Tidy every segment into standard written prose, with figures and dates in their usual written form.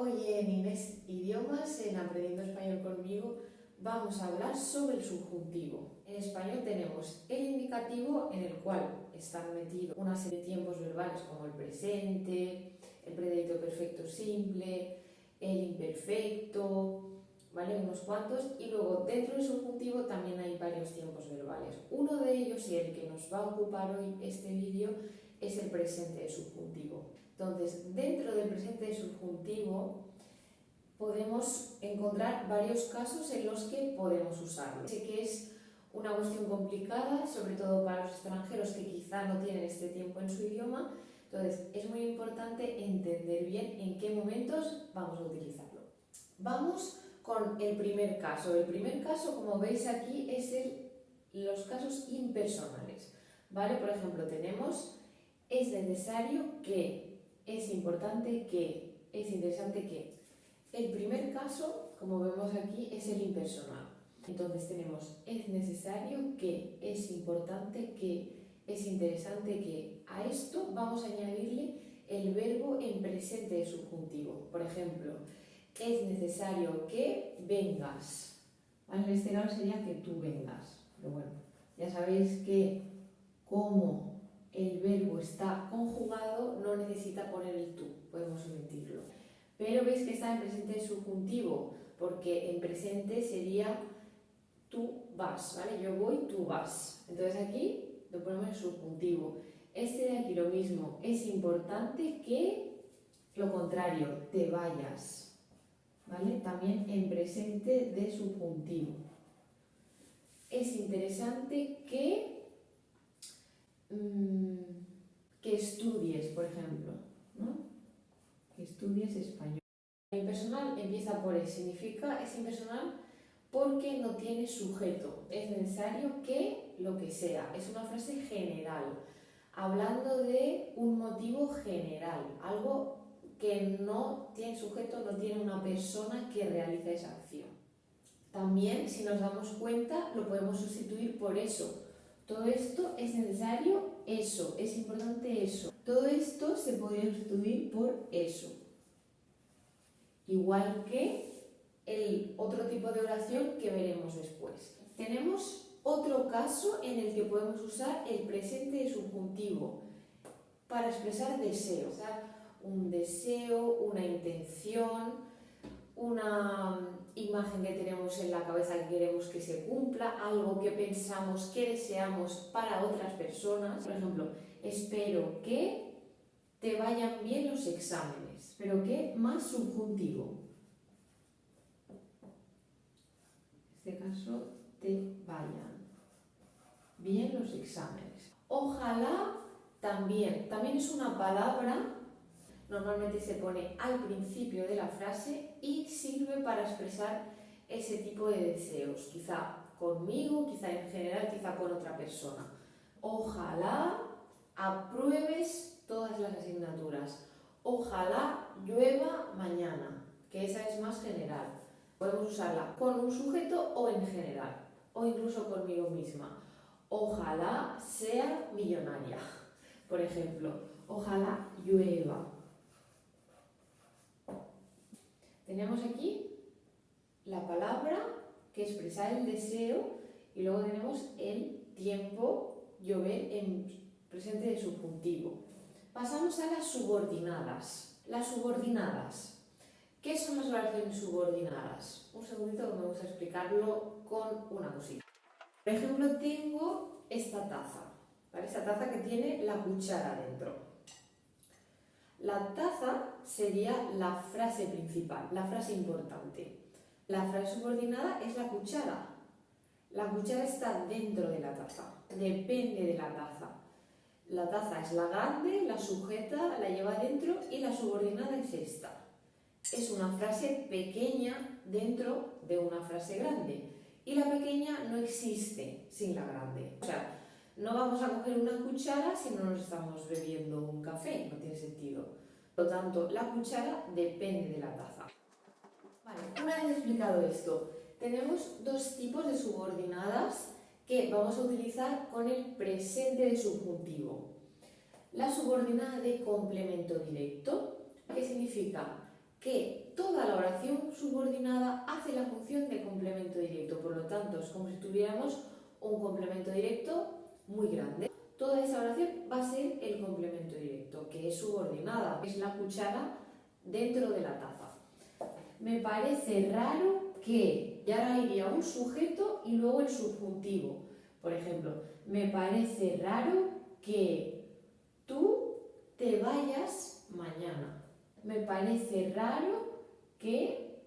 Hoy en Inés Idiomas, en Aprendiendo Español conmigo, vamos a hablar sobre el subjuntivo. En español tenemos el indicativo, en el cual están metidos una serie de tiempos verbales como el presente, el pretérito perfecto simple, el imperfecto, ¿vale? Unos cuantos. Y luego dentro del subjuntivo también hay varios tiempos verbales. Uno de ellos, y el que nos va a ocupar hoy este vídeo, es el presente de subjuntivo. Entonces, dentro del presente de subjuntivo podemos encontrar varios casos en los que podemos usarlo. Sé que es una cuestión complicada, sobre todo para los extranjeros que quizá no tienen este tiempo en su idioma, entonces es muy importante entender bien en qué momentos vamos a utilizarlo. Vamos con el primer caso. El primer caso, como veis aquí, es los casos impersonales, ¿vale? Por ejemplo, tenemos es necesario que, es importante que, es interesante que. El primer caso, como vemos aquí, es el impersonal. Entonces tenemos es necesario que, es importante que, es interesante que. A esto vamos a añadirle el verbo en presente de subjuntivo. Por ejemplo, es necesario que vengas. En este caso sería que tú vengas. Pero bueno, ya sabéis que como el verbo está conjugado, no necesita poner el tú, podemos omitirlo. Pero veis que está en presente subjuntivo, porque en presente sería tú vas, ¿vale? Yo voy, tú vas. Entonces aquí lo ponemos en subjuntivo. Este de aquí lo mismo, es importante que lo contrario, te vayas, ¿vale? También en presente de subjuntivo. Es interesante que estudies, por ejemplo, ¿no? Que estudies español. El impersonal empieza por es, significa es impersonal porque no tiene sujeto. Es necesario que lo que sea. Es una frase general, hablando de un motivo general, algo que no tiene sujeto, no tiene una persona que realiza esa acción. También, si nos damos cuenta, lo podemos sustituir por eso. Todo esto es necesario, eso, es importante eso. Todo esto se podría sustituir por eso. Igual que el otro tipo de oración que veremos después. Tenemos otro caso en el que podemos usar el presente de subjuntivo para expresar deseos. Un deseo, una intención, una imagen que tenemos en la cabeza que queremos que se cumpla, algo que pensamos, que deseamos para otras personas. Por ejemplo, espero que te vayan bien los exámenes, pero que más subjuntivo. En este caso, te vayan bien los exámenes. Ojalá también es una palabra. Normalmente se pone al principio de la frase y sirve para expresar ese tipo de deseos, quizá conmigo, quizá en general, quizá con otra persona. Ojalá apruebes todas las asignaturas. Ojalá llueva mañana, que esa es más general. Podemos usarla con un sujeto o en general, o incluso conmigo misma. Ojalá sea millonaria, por ejemplo. Ojalá llueva. Tenemos aquí la palabra que expresa el deseo y luego tenemos el tiempo, llover, en presente de subjuntivo. Pasamos a las subordinadas. Las subordinadas. ¿Qué son las oraciones subordinadas? Un segundito que me gusta explicarlo con una cosita. Por ejemplo, tengo esta taza, ¿vale? Esta taza que tiene la cuchara dentro. La taza sería la frase principal, la frase importante. La frase subordinada es la cuchara. La cuchara está dentro de la taza, depende de la taza. La taza es la grande, la sujeta, la lleva dentro y la subordinada es esta. Es una frase pequeña dentro de una frase grande. Y la pequeña no existe sin la grande. O sea, no vamos a coger una cuchara si no nos estamos bebiendo un café, no tiene sentido. Por lo tanto, la cuchara depende de la taza. Vale, una vez explicado esto, tenemos dos tipos de subordinadas que vamos a utilizar con el presente de subjuntivo. La subordinada de complemento directo, que significa que toda la oración subordinada hace la función de complemento directo, por lo tanto es como si tuviéramos un complemento directo muy grande. Toda esa oración va a ser el complemento directo, que es subordinada, es la cuchara dentro de la taza. Me parece raro que, y ahora iría un sujeto y luego el subjuntivo. Por ejemplo, me parece raro que tú te vayas mañana. Me parece raro que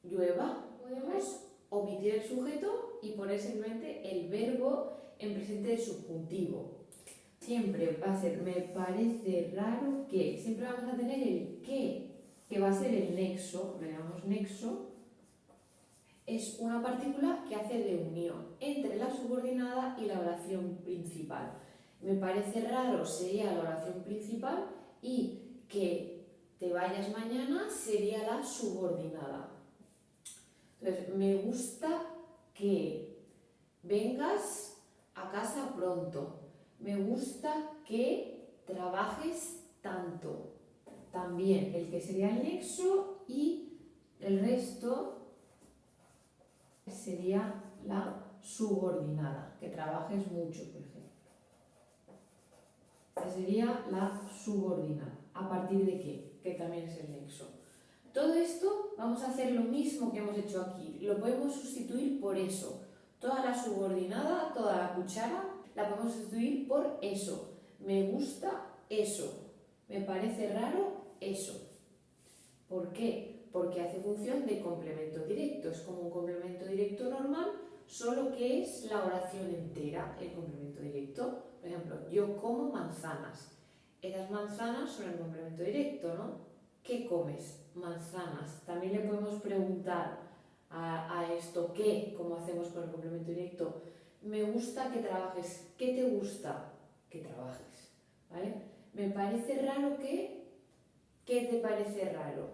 llueva. Podemos omitir el sujeto y poner simplemente el verbo en presente de subjuntivo. Siempre va a ser me parece raro que. Siempre vamos a tener el que va a ser el nexo. Le llamamos nexo. Es una partícula que hace de unión entre la subordinada y la oración principal. Me parece raro sería la oración principal y que te vayas mañana sería la subordinada. Entonces, me gusta que vengas a casa pronto. Me gusta que trabajes tanto. También el que sería el nexo y el resto sería la subordinada, que trabajes mucho, por ejemplo. Esta sería la subordinada. ¿A partir de qué? Que también es el nexo. Todo esto vamos a hacer lo mismo que hemos hecho aquí. Lo podemos sustituir por eso. Toda la subordinada, toda la cuchara, la podemos sustituir por eso. Me gusta eso. Me parece raro eso. ¿Por qué? Porque hace función de complemento directo. Es como un complemento directo normal, solo que es la oración entera, el complemento directo. Por ejemplo, yo como manzanas. Esas manzanas son el complemento directo, ¿no? ¿Qué comes? Manzanas. También le podemos preguntar a esto ¿qué? Como hacemos con el complemento directo. Me gusta que trabajes. ¿Qué te gusta? Que trabajes. ¿Vale? Me parece raro que... ¿Qué te parece raro?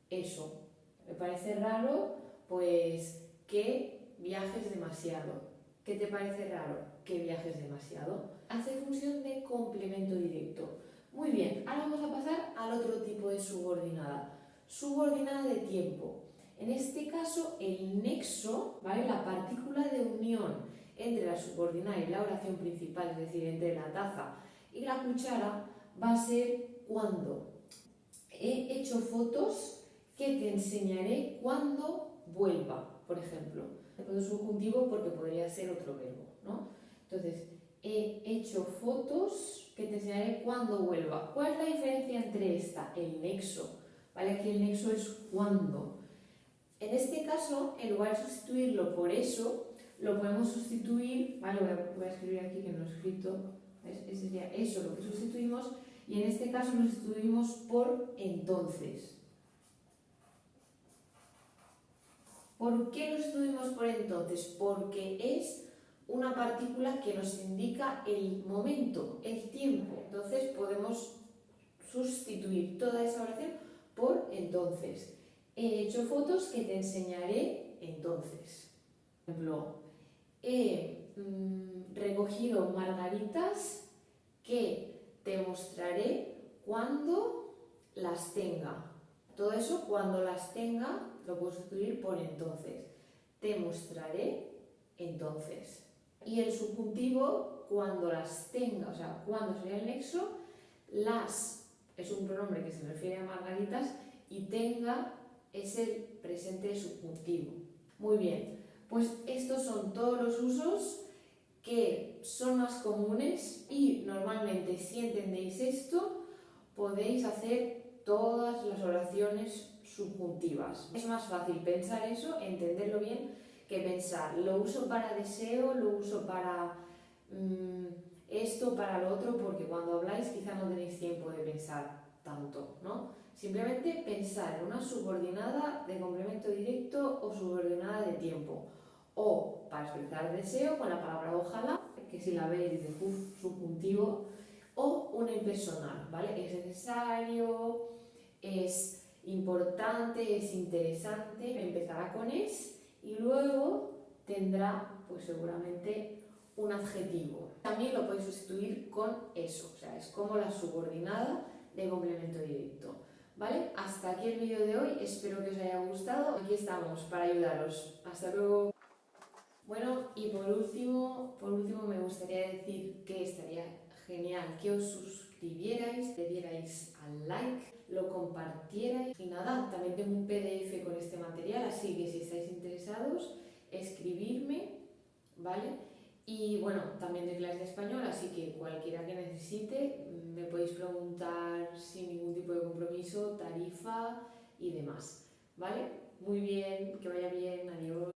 Eso. Me parece raro, pues, que viajes demasiado. ¿Qué te parece raro? Que viajes demasiado. Hace función de complemento directo. Muy bien, ahora vamos a pasar al otro tipo de subordinada. Subordinada de tiempo. En este caso, el nexo, ¿vale? La partícula de unión entre la subordinada y la oración principal, es decir, entre la taza y la cuchara, va a ser cuando. He hecho fotos que te enseñaré cuando vuelva, por ejemplo. El subjuntivo porque podría ser otro verbo, ¿no? Entonces, he hecho fotos que te enseñaré cuando vuelva. ¿Cuál es la diferencia entre esta? El nexo, ¿vale? Aquí el nexo es cuando. En este caso, en lugar de sustituirlo por eso, lo podemos sustituir, ¿vale? Voy a escribir aquí que no he escrito, ¿ves? Ese sería eso lo que sustituimos, y en este caso lo sustituimos por entonces. ¿Por qué lo sustituimos por entonces? Porque es una partícula que nos indica el momento, el tiempo. Entonces podemos sustituir toda esa oración por entonces. He hecho fotos que te enseñaré entonces. Por ejemplo, he recogido margaritas que te mostraré cuando las tenga. Todo eso, cuando las tenga, lo puedo sustituir por entonces. Te mostraré entonces. Y el subjuntivo, cuando las tenga, o sea, cuando sería el nexo, las es un pronombre que se refiere a margaritas y tenga es el presente subjuntivo. Muy bien, pues estos son todos los usos que son más comunes y normalmente si entendéis esto podéis hacer todas las oraciones subjuntivas. Es más fácil pensar eso, entenderlo bien, que pensar lo uso para deseo, lo uso para esto, para lo otro, porque cuando habláis quizá no tenéis tiempo de pensar tanto, ¿no? Simplemente pensar en una subordinada de complemento directo o subordinada de tiempo. O para expresar deseo con la palabra ojalá, que si la veis dice subjuntivo, o una impersonal, ¿vale? Es necesario, es importante, es interesante, empezará con es y luego tendrá pues seguramente un adjetivo. También lo podéis sustituir con eso, o sea, es como la subordinada de complemento directo. ¿vale? Hasta aquí el vídeo de hoy, espero que os haya gustado. Aquí estamos para ayudaros. Hasta luego. Bueno, y por último me gustaría decir que estaría genial que os suscribierais, le dierais al like, lo compartierais y nada, también tengo un PDF con este material, así que si estáis interesados, escribirme, ¿vale? Y bueno, también doy clases de español, así que cualquiera que necesite me podéis preguntar sin ningún tipo de compromiso, tarifa y demás, ¿vale? Muy bien, que vaya bien, adiós.